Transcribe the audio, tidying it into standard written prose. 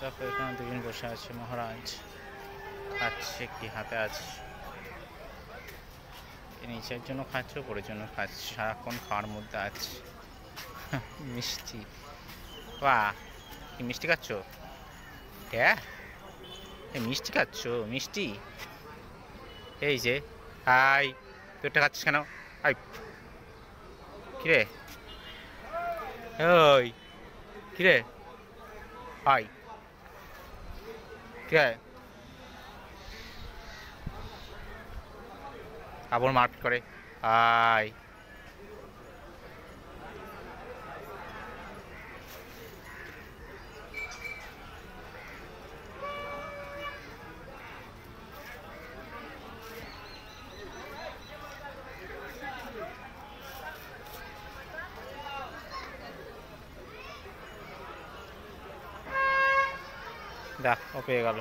তারপর এখানে দুজন বসে আছে, মহারাজ খাচ্ছে কি হাতে আছে, নিচের জন্য খাচ্ছে ওপরের জন্য খাচ্ছে, সারাক্ষণ খাওয়ার মধ্যে আছে। মিষ্টি, বাহ কি মিষ্টি খাচ্ছ? হ্যাঁ মিষ্টি খাচ্ছ, মিষ্টি এই যে। হাই, তুই একটা খাচ্ছিস কেন? হাই, কিরে ওই, কিরে হাই, কে আবার মারপিট করে? হাই, দেখ ও পেয়ে গেল।